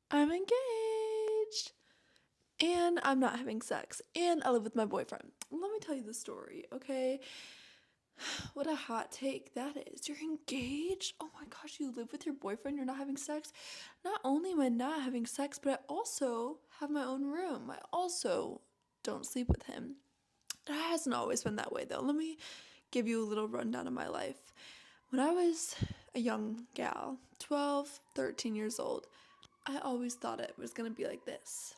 I'm engaged and I'm not having sex and I live with my boyfriend. Let me tell you the story, okay? What a hot take that is. You're engaged? Oh my gosh, you live with your boyfriend, you're not having sex? Not only am I not having sex, but I also have my own room. I also don't sleep with him. It hasn't always been that way though. Let me give you a little rundown of my life. When I was a young gal, 12, 13 years old, I always thought it was gonna be like this.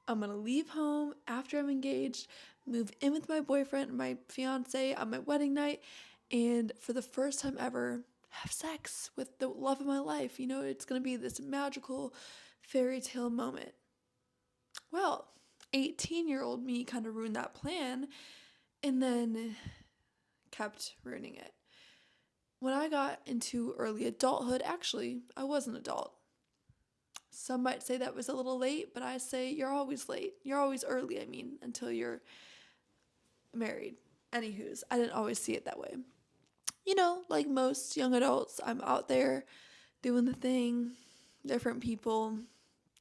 I'm gonna leave home after I'm engaged, move in with my boyfriend, my fiance on my wedding night, and for the first time ever, have sex with the love of my life. You know, it's gonna be this magical fairy tale moment. Well, 18-year-old me kind of ruined that plan and then kept ruining it. When I got into early adulthood, actually, I was an adult. Some might say that was a little late, but I say you're always late. You're always early, I mean, until you're married. Anywho's, I didn't always see it that way. You know, like most young adults, I'm out there doing the thing, different people.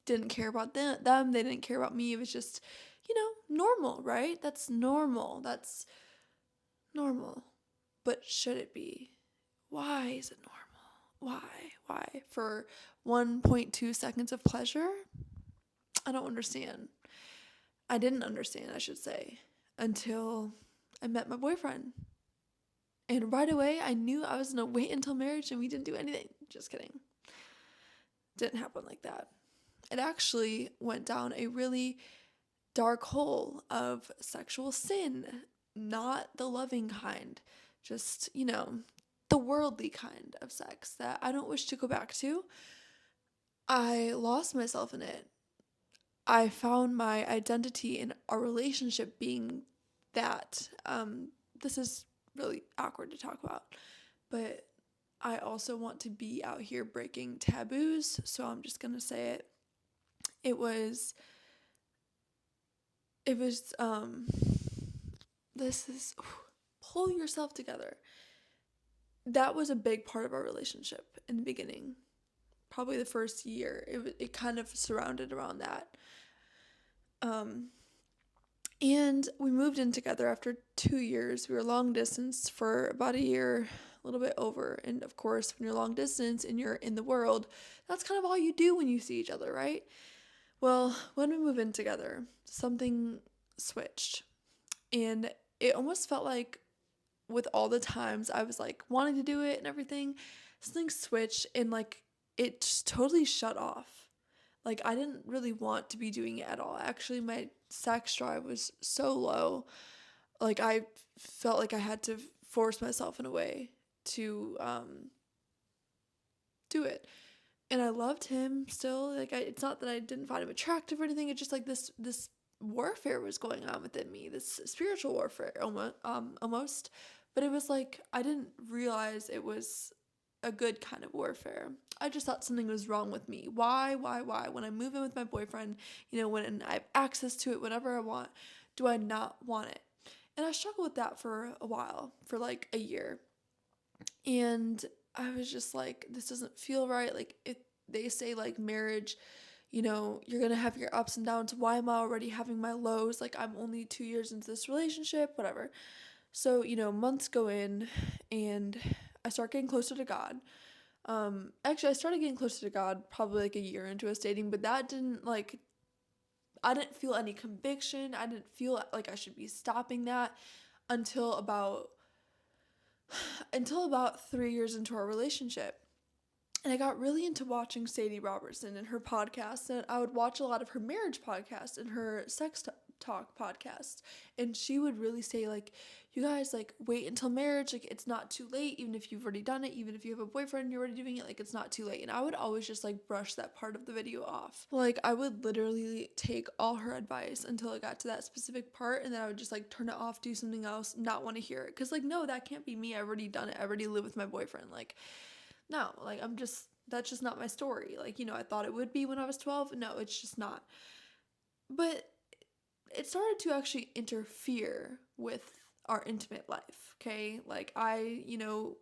Didn't care about them, they didn't care about me. It was just, normal, right? That's normal. That's normal. But should it be? Why is it normal? Why? Why? For 1.2 seconds of pleasure? I don't understand. I didn't understand, I should say, until I met my boyfriend. And right away, I knew I was going to wait until marriage and we didn't do anything. Just kidding. Didn't happen like that. It actually went down a really dark hole of sexual sin, not the loving kind, just, the worldly kind of sex that I don't wish to go back to. I lost myself in it. I found my identity in a relationship being that. This is really awkward to talk about, but I also want to be out here breaking taboos, so I'm just gonna say it. It was, it was, this is, pull yourself together. That was a big part of our relationship in the beginning. Probably the first year, it kind of surrounded around that. Um, And we moved in together after 2 years. We were long distance for about a year, a little bit over. And of course, when you're long distance and you're in the world, that's kind of all you do when you see each other, right? Well, when we moved in together, something switched. And it almost felt like with all the times I was like wanting to do it and everything, something switched and like it just totally shut off. Like I didn't really want to be doing it at all. Actually, my sex drive was so low. Like I felt like I had to force myself in a way to do it. And I loved him still. Like it's not that I didn't find him attractive or anything. It's just like this warfare was going on within me. This spiritual warfare almost. But it was like I didn't realize it was a good kind of warfare. I just thought something was wrong with me. Why? When I move in with my boyfriend, when I have access to it whenever I want, do I not want it? And I struggled with that for a while, for like a year. And I was just like, this doesn't feel right. Like, they say, like, marriage, you're gonna have your ups and downs. Why am I already having my lows? Like, I'm only 2 years into this relationship, whatever. So, months go in and I start getting closer to God. Actually, I started getting closer to God probably like a year into us dating, but that didn't like, I didn't feel any conviction. I didn't feel like I should be stopping that until about until about 3 years into our relationship. And I got really into watching Sadie Robertson and her podcast, and I would watch a lot of her marriage podcasts and her talk podcasts. And she would really say, like, you guys, like, wait until marriage. Like, it's not too late. Even if you've already done it, even if you have a boyfriend and you're already doing it, like, it's not too late. And I would always just, like, brush that part of the video off. Like, I would literally take all her advice until I got to that specific part, and then I would just, like, turn it off, do something else, not want to hear it. Because, like, no, that can't be me. I've already done it. I already live with my boyfriend. Like, no, like that's just not my story. Like, I thought it would be when I was 12. No, it's just not. But it started to actually interfere with our intimate life. Okay. Like I,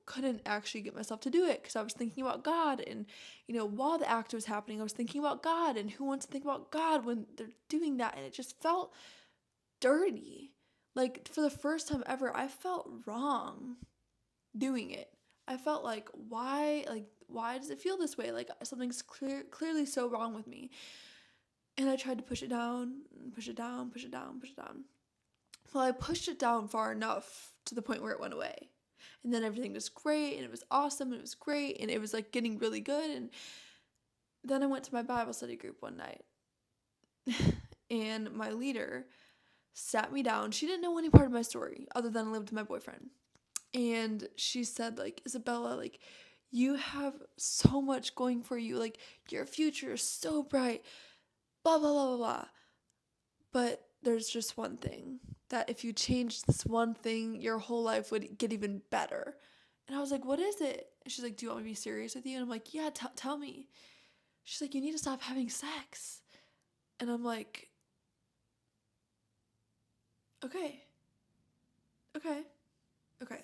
couldn't actually get myself to do it because I was thinking about God. And, while the act was happening, I was thinking about God, and who wants to think about God when they're doing that? And it just felt dirty. Like for the first time ever, I felt wrong doing it. I felt why does it feel this way? Like something's clearly so wrong with me. And I tried to push it down, push it down, push it down, push it down. Well, I pushed it down far enough to the point where it went away. And then everything was great, and it was awesome, and it was great, and it was like getting really good. And then I went to my Bible study group one night, and my leader sat me down. She didn't know any part of my story other than I lived with my boyfriend. And she said, like, Isabella, like, you have so much going for you. Like, your future is so bright, blah, blah, blah, blah, blah. But there's just one thing that if you changed this one thing, your whole life would get even better. And I was like, what is it? And she's like, do you want me to be serious with you? And I'm like, yeah, tell me. She's like, you need to stop having sex. And I'm like, okay, okay, okay.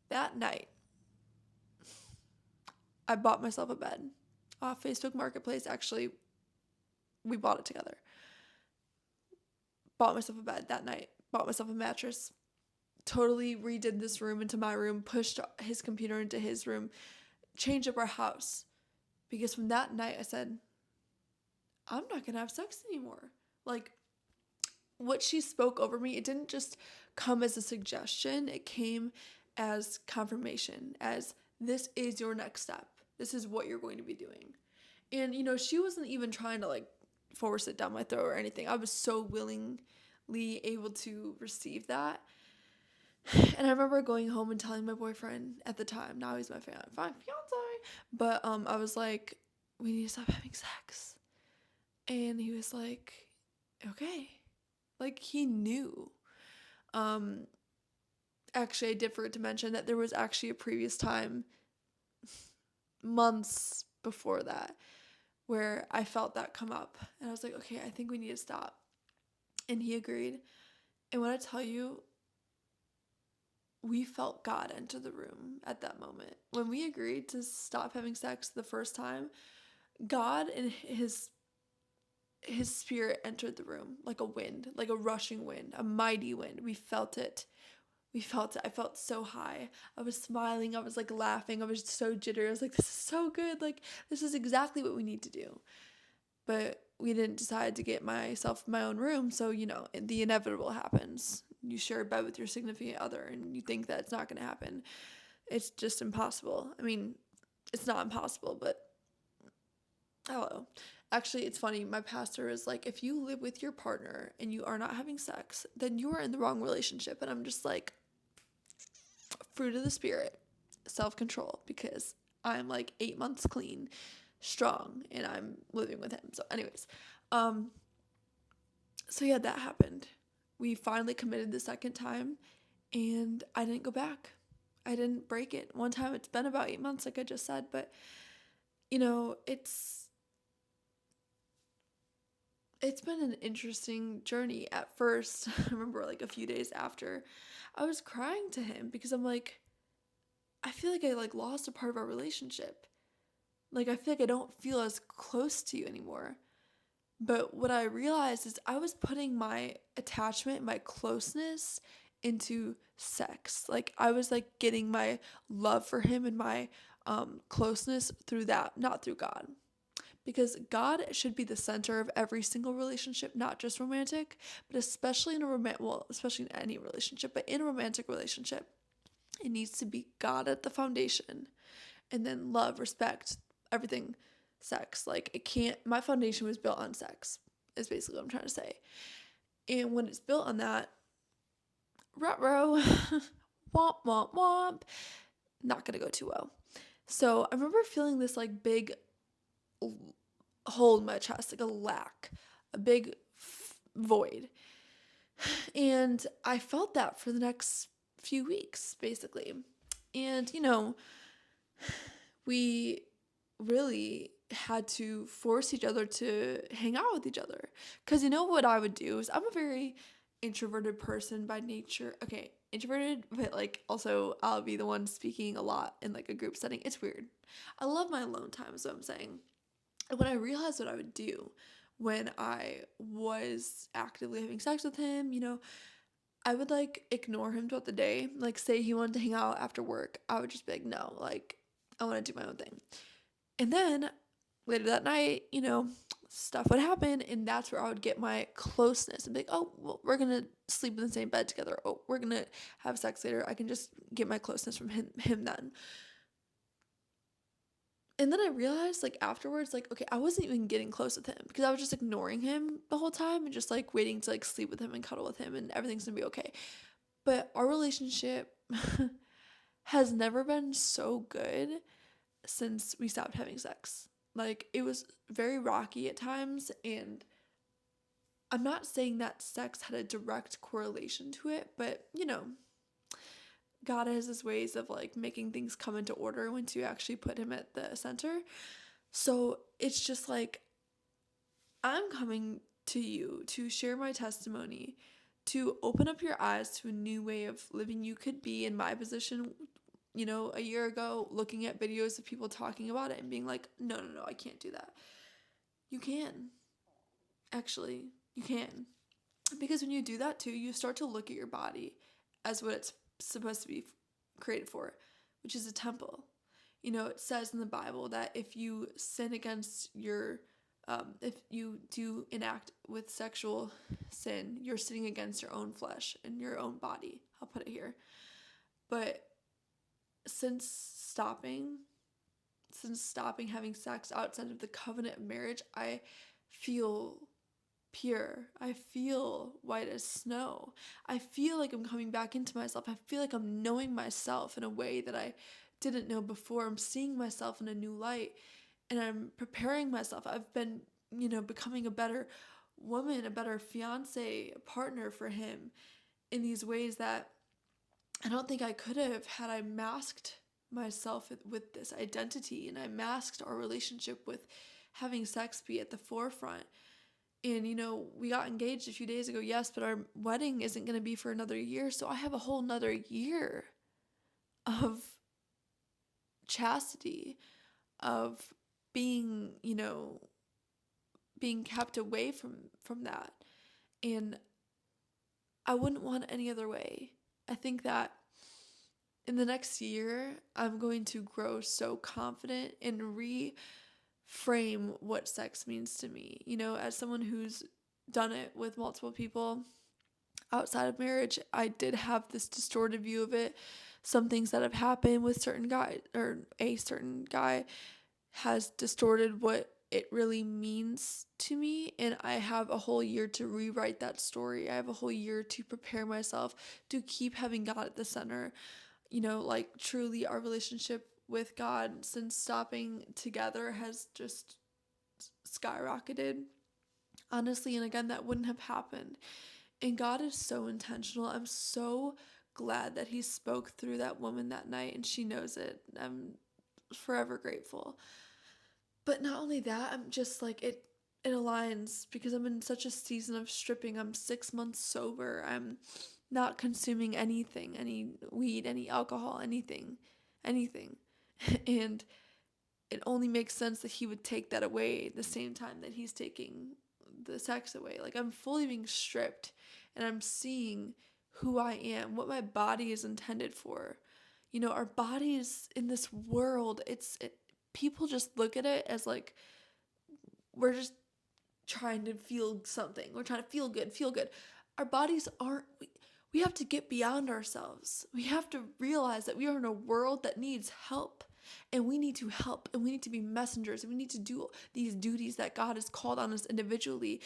That night, I bought myself a bed off Facebook Marketplace. Actually, we bought it together. Bought myself a bed that night. Bought myself a mattress. Totally redid this room into my room. Pushed his computer into his room. Changed up our house. Because from that night, I said, I'm not going to have sex anymore. Like, what she spoke over me, it didn't just come as a suggestion. It came as confirmation, as this is your next step. This is what you're going to be doing. And, she wasn't even trying to like force it down my throat or anything. I was so willingly able to receive that. And I remember going home and telling my boyfriend at the time, now he's my fiancé, but I was like, we need to stop having sex. And he was like, okay. Like he knew. Actually, I did forget to mention that there was actually a previous time, months before that, where I felt that come up. And I was like, okay, I think we need to stop. And he agreed. And when I tell you, we felt God enter the room at that moment. When we agreed to stop having sex the first time, God and his spirit entered the room like a wind, like a rushing wind, a mighty wind. We felt it. We felt it. I felt so high. I was smiling. I was like laughing. I was so jittery. I was like, this is so good. Like, this is exactly what we need to do. But we didn't decide to get myself my own room. So, the inevitable happens. You share a bed with your significant other and you think that it's not going to happen. It's just impossible. I mean, it's not impossible, but hello. Actually, it's funny. My pastor is like, if you live with your partner and you are not having sex, then you are in the wrong relationship. And I'm just like, fruit of the spirit, self-control, because I'm like 8 months clean, strong, and I'm living with him. So anyways, so yeah, that happened. We finally committed the second time, and I didn't go back. I didn't break it. One time, it's been about 8 months, like I just said, but it's been an interesting journey. At first, I remember like a few days after, I was crying to him because I'm like, I feel like I like lost a part of our relationship. Like I feel like I don't feel as close to you anymore. But what I realized is I was putting my attachment, my closeness into sex. Like I was like getting my love for him and my closeness through that, not through God. Because God should be the center of every single relationship, not just romantic, but especially in especially in any relationship, but in a romantic relationship, it needs to be God at the foundation, and then love, respect, everything, sex. Like it can't. My foundation was built on sex. Is basically what I'm trying to say. And when it's built on that, ruh-roh, womp womp womp, not gonna go too well. So I remember feeling this like big hole in my chest, like a lack, a big void. And I felt that for the next few weeks, basically. And, we really had to force each other to hang out with each other. Because what I would do is I'm a very introverted person by nature. Okay, introverted, but like also I'll be the one speaking a lot in like a group setting. It's weird. I love my alone time, is what I'm saying. And when I realized what I would do when I was actively having sex with him, I would like ignore him throughout the day. Like, say he wanted to hang out after work, I would just be like, no, like, I want to do my own thing. And then later that night, stuff would happen, and that's where I would get my closeness and be like, oh, well, we're gonna sleep in the same bed together. Oh, we're gonna have sex later. I can just get my closeness from him then. And then I realized, like, afterwards, like, okay, I wasn't even getting close with him because I was just ignoring him the whole time and just like waiting to like sleep with him and cuddle with him and everything's gonna be okay. But our relationship has never been so good since we stopped having sex. Like, it was very rocky at times, and I'm not saying that sex had a direct correlation to it, but God has his ways of like making things come into order once you actually put him at the center. So it's just like, I'm coming to you to share my testimony, to open up your eyes to a new way of living. You could be in my position, a year ago, looking at videos of people talking about it and being like, no, no, no, I can't do that. You can. Actually, you can. Because when you do that too, you start to look at your body as what it's supposed to be created for, which is a temple. It says in the Bible that if you sin against if you do enact with sexual sin, you're sinning against your own flesh and your own body. I'll put it here. But since stopping, having sex outside of the covenant of marriage, I feel pure. I feel white as snow. I feel like I'm coming back into myself. I feel like I'm knowing myself in a way that I didn't know before. I'm seeing myself in a new light, and I'm preparing myself. I've been, becoming a better woman, a better fiance, a partner for him in these ways that I don't think I could have had I masked myself with this identity, and I masked our relationship with having sex be at the forefront. And we got engaged a few days ago, yes, but our wedding isn't going to be for another year. So I have a whole nother year of chastity, of being, being kept away from that. And I wouldn't want any other way. I think that in the next year, I'm going to grow so confident and reframe what sex means to me. As someone who's done it with multiple people outside of marriage, I did have this distorted view of it. Some things that have happened with certain guys, or a certain guy, has distorted what it really means to me, and I have a whole year to rewrite that story. I have a whole year to prepare myself to keep having God at the center. Like, truly, our relationship with God since stopping together has just skyrocketed, honestly. And again, that wouldn't have happened. And God is so intentional. I'm so glad that he spoke through that woman that night, and she knows it. I'm forever grateful. But not only that, I'm just like, it aligns because I'm in such a season of stripping. I'm 6 months sober. I'm not consuming anything, any weed, any alcohol, anything. And it only makes sense that he would take that away the same time that he's taking the sex away. Like, I'm fully being stripped, and I'm seeing who I am, what my body is intended for. Our bodies in this world, people just look at it as like we're just trying to feel something. We're trying to feel good, feel good. Our bodies aren't. We have to get beyond ourselves. We have to realize that we are in a world that needs help, and we need to help, and we need to be messengers, and we need to do these duties that God has called on us individually.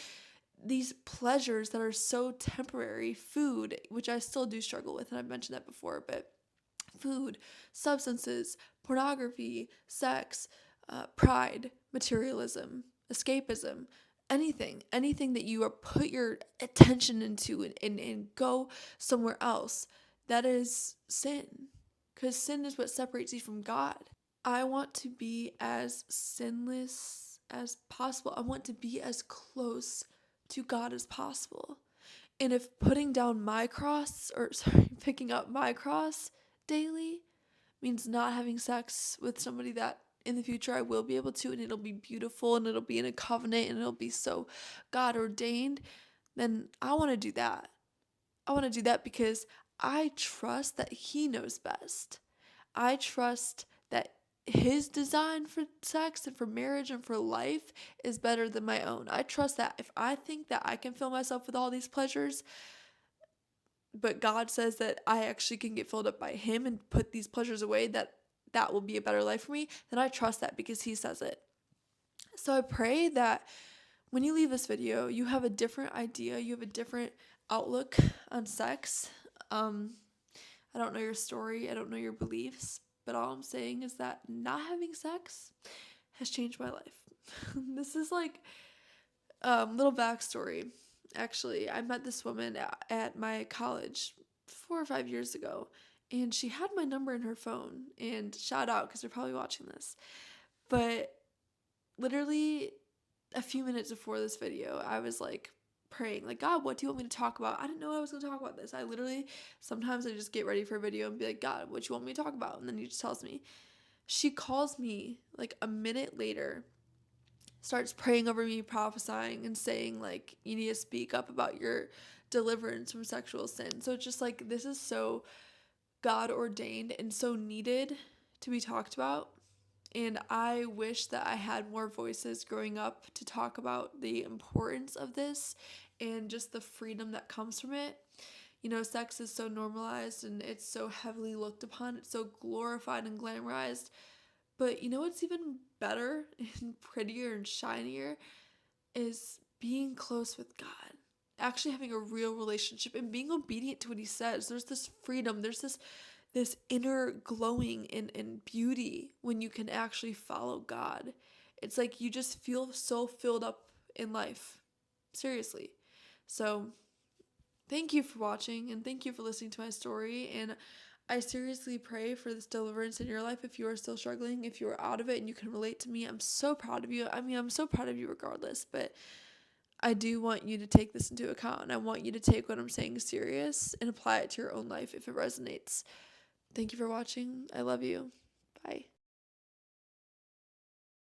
These pleasures that are so temporary, food, which I still do struggle with, and I've mentioned that before, but food, substances, pornography, sex, pride, materialism, escapism, anything that you are put your attention into, and go somewhere else, that is sin. Because sin is what separates you from God. I want to be as sinless as possible. I want to be as close to God as possible. And if putting down my cross, or sorry, picking up my cross daily means not having sex with somebody that in the future I will be able to, and it'll be beautiful and it'll be in a covenant and it'll be so God ordained, then I want to do that. I want to do that because I trust that He knows best. I trust that His design for sex and for marriage and for life is better than my own. I trust that if I think that I can fill myself with all these pleasures, but God says that I actually can get filled up by Him and put these pleasures away, that will be a better life for me, then I trust that because He says it. So I pray that when you leave this video, you have a different idea, you have a different outlook on sex. Um, I don't know your story, I don't know your beliefs, but all I'm saying is that not having sex has changed my life. This is like little backstory. Actually, I met this woman at my college 4 or 5 years ago, and she had my number in her phone. And shout out because they're probably watching this. But literally a few minutes before this video, I was like praying, like, God, what do you want me to talk about? I didn't know I was going to talk about this. I literally, sometimes I just get ready for a video and be like, God, what you want me to talk about? And then He just tells me. She calls me like a minute later, starts praying over me, prophesying, and saying, like, you need to speak up about your deliverance from sexual sin. So it's just like, this is so God ordained and so needed to be talked about. And I wish that I had more voices growing up to talk about the importance of this and just the freedom that comes from it. You know, sex is so normalized and it's so heavily looked upon, it's so glorified and glamorized. But you know what's even better and prettier and shinier is being close with God. Actually having a real relationship and being obedient to what He says. There's this freedom, there's this inner glowing and beauty when you can actually follow God. It's like you just feel so filled up in life. Seriously. So thank you for watching and thank you for listening to my story. And I seriously pray for this deliverance in your life if you are still struggling, if you are out of it and you can relate to me. I'm so proud of you. I mean, I'm so proud of you regardless, but I do want you to take this into account and I want you to take what I'm saying serious and apply it to your own life if it resonates. Thank you for watching. I love you. Bye.